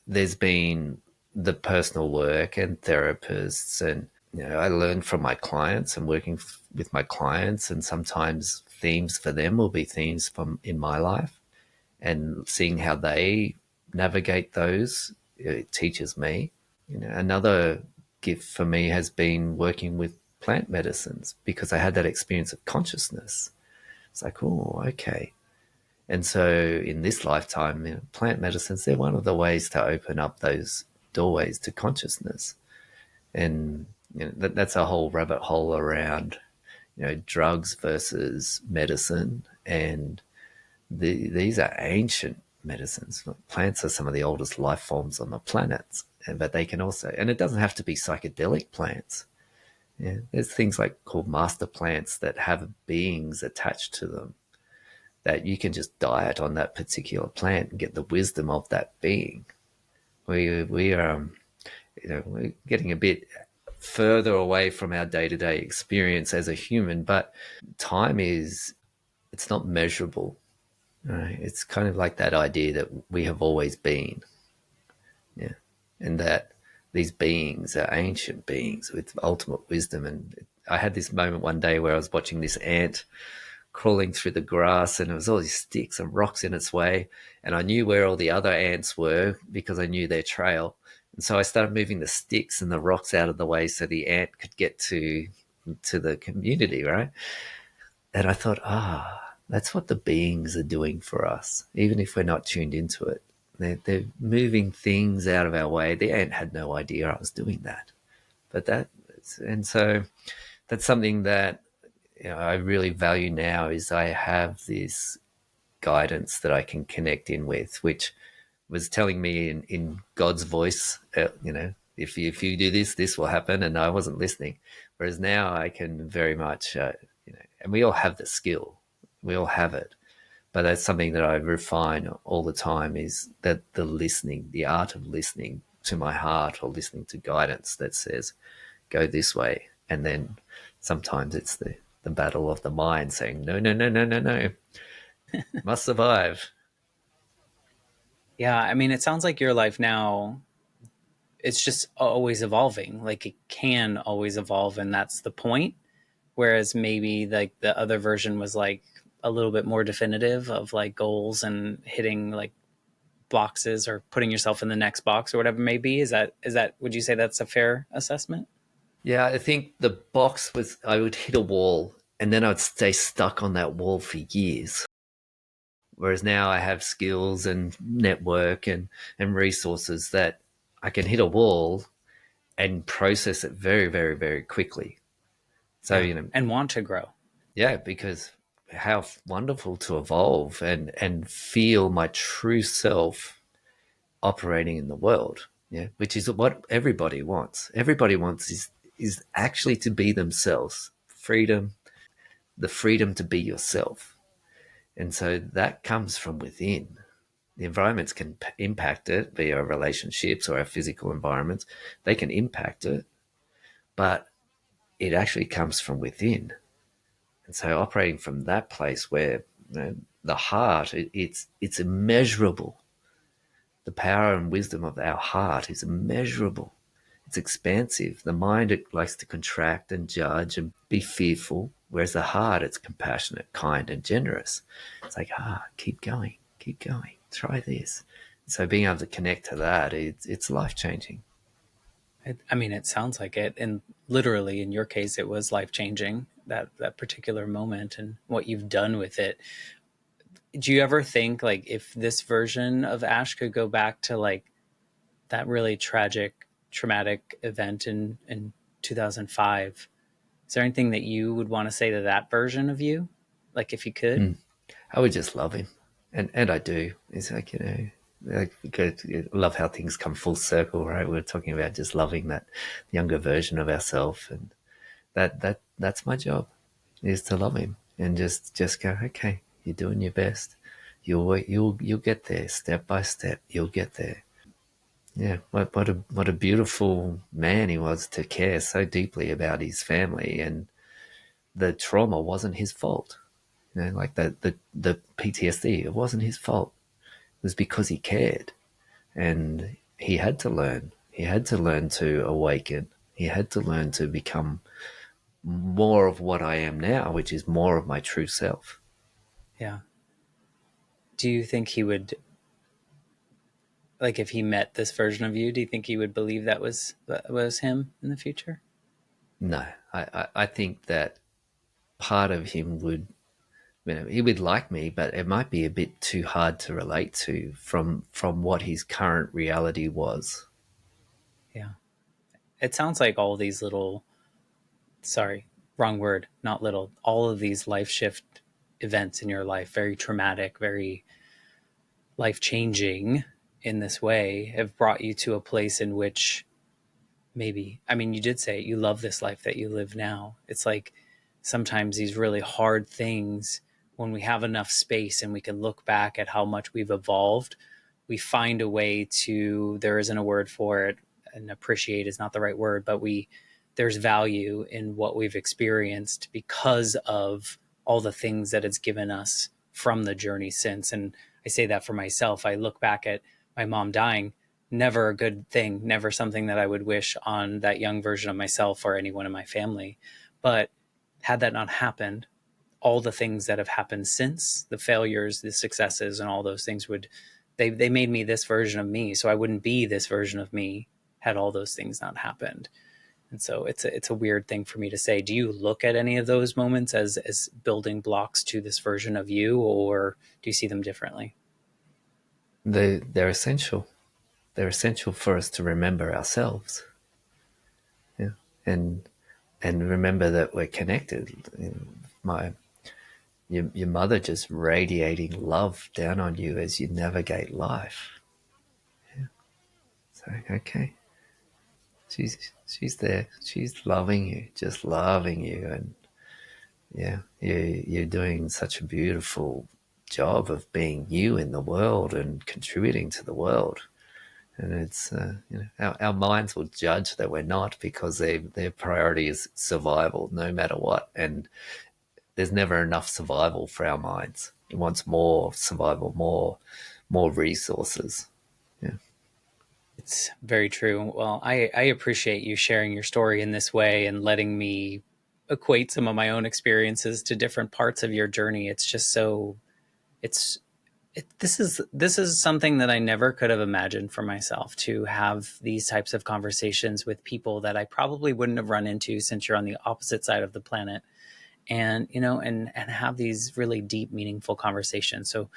there's been the personal work and therapists, and you know, I learn from my clients and working with my clients, and sometimes themes for them will be themes from in my life, and seeing how they navigate those, it teaches me. You know, another gift for me has been working with plant medicines because I had that experience of consciousness. It's like, oh, okay. And so in this lifetime, you know, plant medicines, they're one of the ways to open up those doorways to consciousness. And you know, that's a whole rabbit hole around, you know, drugs versus medicine. And these are ancient medicines. Plants are some of the oldest life forms on the planet, but they can also, and it doesn't have to be psychedelic plants. Yeah, there's things like called master plants that have beings attached to them that you can just diet on that particular plant and get the wisdom of that being. We are, you know, we're getting a bit further away from our day to day experience as a human, but time is, it's not measurable. Right? It's kind of like that idea that we have always been, yeah, and that these beings are ancient beings with ultimate wisdom. And I had this moment one day where I was watching this ant crawling through the grass, and there was all these sticks and rocks in its way, and I knew where all the other ants were because I knew their trail. And so I started moving the sticks and the rocks out of the way so the ant could get to the community, right? And I thought, that's what the beings are doing for us, even if we're not tuned into it. They're moving things out of our way. The ant had no idea I was doing that. But and so that's something that, I really value now, is I have this guidance that I can connect in with, which was telling me in God's voice, if you do this, this will happen. And I wasn't listening. Whereas now I can very much, and we all have the skill, we all have it. But that's something that I refine all the time, is that the listening, the art of listening to my heart, or listening to guidance that says, go this way. And then sometimes it's the battle of the mind saying, no, no, no, no, no, no, must survive. Yeah, I mean, it sounds like your life now, it's just always evolving. Like it can always evolve, and that's the point. Whereas maybe like the other version was like a little bit more definitive of like goals and hitting like boxes or putting yourself in the next box or whatever it may be. Is that would you say that's a fair assessment? Yeah, I think the box was, I would hit a wall and then I'd stay stuck on that wall for years. Whereas now I have skills and network and resources that I can hit a wall and process it very, very, very quickly. So, Yeah. And want to grow. yeah, because how wonderful to evolve and feel my true self operating in the world. Yeah, which is what everybody wants. Everybody wants is actually to be themselves. Freedom, the freedom to be yourself. And so that comes from within. The environments can impact it via relationships or our physical environments. They can impact it, but it actually comes from within. And so operating from that place where, the heart, it's immeasurable. The power and wisdom of our heart is immeasurable. It's expansive. The mind, it likes to contract and judge and be fearful, whereas the heart, it's compassionate, kind, and generous. It's like, keep going, try this. So being able to connect to that, it's life changing. I mean, it sounds like it, and literally in your case, it was life changing, that particular moment and what you've done with it. Do you ever think like if this version of Ash could go back to like that really tragic, traumatic event in 2005? Is there anything that you would want to say to that version of you? Like if you could? Mm. I would just love him, and I do. It's like, I love how things come full circle, right? We're talking about just loving that younger version of ourselves, and that's my job, is to love him and just go, okay, you're doing your best. You'll get there step by step. You'll get there. Yeah, what a beautiful man he was, to care so deeply about his family, and the trauma wasn't his fault. Like the PTSD, it wasn't his fault. It was because he cared, and he had to learn. He had to learn to awaken. He had to learn to become more of what I am now, which is more of my true self. Yeah. Do you think he would, like if he met this version of you, do you think he would believe that was him in the future? No, I think that part of him would, he would like me, but it might be a bit too hard to relate to from what his current reality was. Yeah. It sounds like all these little, sorry, wrong word, not little, all of these life shift events in your life, very traumatic, very life changing in this way, have brought you to a place in which maybe, I mean, you did say it, you love this life that you live now. It's like sometimes these really hard things, when we have enough space and we can look back at how much we've evolved, we find a way to, there isn't a word for it, and appreciate is not the right word, but there's value in what we've experienced because of all the things that it's given us from the journey since. And I say that for myself. I look back at my mom dying, never a good thing, never something that I would wish on that young version of myself or anyone in my family. But had that not happened, all the things that have happened since, the failures, the successes, and all those things would, they made me this version of me. So I wouldn't be this version of me had all those things not happened. And so it's a weird thing for me to say. Do you look at any of those moments as building blocks to this version of you, or do you see them differently? They're essential. They're essential for us to remember ourselves. Yeah. And remember that we're connected. My your mother just radiating love down on you as you navigate life. Yeah. So okay. She's there. She's loving you, just loving you, and yeah, you're doing such a beautiful job of being you in the world and contributing to the world. And it's our minds will judge that we're not, because their priority is survival no matter what, and there's never enough survival for our minds. It wants more survival, more resources. Yeah. It's very true. Well, I appreciate you sharing your story in this way and letting me equate some of my own experiences to different parts of your journey. It's just so it's this is something that I never could have imagined for myself, to have these types of conversations with people that I probably wouldn't have run into, since you're on the opposite side of the planet, and and have these really deep, meaningful conversations. So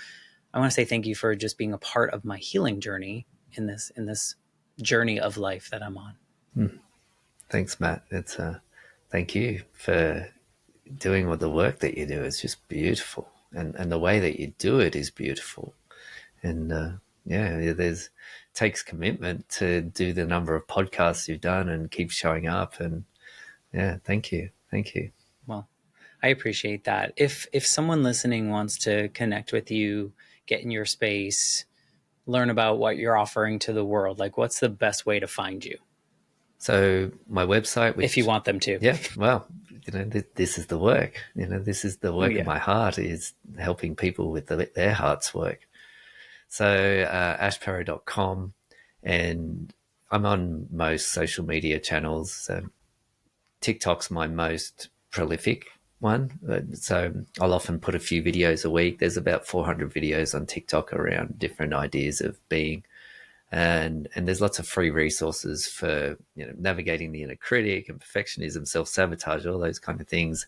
I want to say thank you for just being a part of my healing journey in this journey of life that I'm on. Thanks, Matt. It's thank you for doing what the work that you do is just beautiful, and the way that you do it is beautiful. And yeah, there's takes commitment to do the number of podcasts you've done and keep showing up. And yeah, thank you. Well, I appreciate that. If someone listening wants to connect with you, get in your space, learn about what you're offering to the world, like, what's the best way to find you So my website, if you which want them to? yeah, well, this is the work. This is the Oh work of yeah. my heart, is helping people with their heart's work. So ashperrow.com, and I'm on most social media channels. TikTok's my most prolific one. So I'll often put a few videos a week. There's about 400 videos on TikTok around different ideas of being. And there's lots of free resources for navigating the inner critic and perfectionism, self-sabotage, all those kind of things.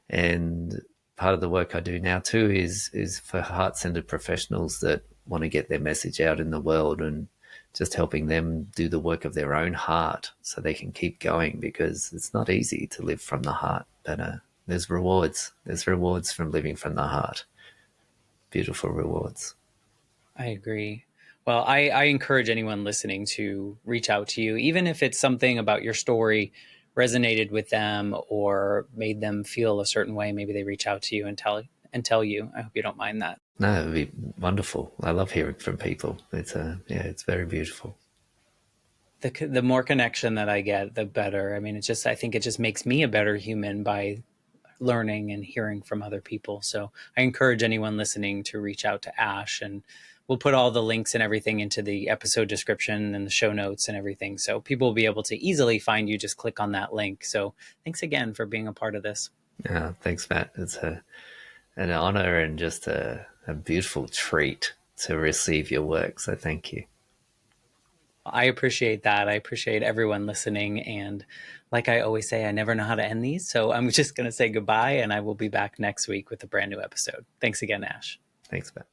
And part of the work I do now too is for heart-centered professionals that want to get their message out in the world, and just helping them do the work of their own heart so they can keep going, because it's not easy to live from the heart. But there's rewards. There's rewards from living from the heart. Beautiful rewards. I agree. Well, I encourage anyone listening to reach out to you, even if it's something about your story resonated with them or made them feel a certain way. Maybe they reach out to you and tell you. I hope you don't mind that. No, it'd be wonderful. I love hearing from people. It's yeah, it's very beautiful. The more connection that I get, the better. I mean, I think it just makes me a better human by learning and hearing from other people. So I encourage anyone listening to reach out to Ash, and we'll put all the links and everything into the episode description and the show notes and everything. So people will be able to easily find you. Just click on that link. So thanks again for being a part of this. Thanks, Matt. It's an honor and just a beautiful treat to receive your work. So thank you. I appreciate that. I appreciate everyone listening. And like I always say, I never know how to end these. So I'm just going to say goodbye, and I will be back next week with a brand new episode. Thanks again, Ash. Thanks, Matt.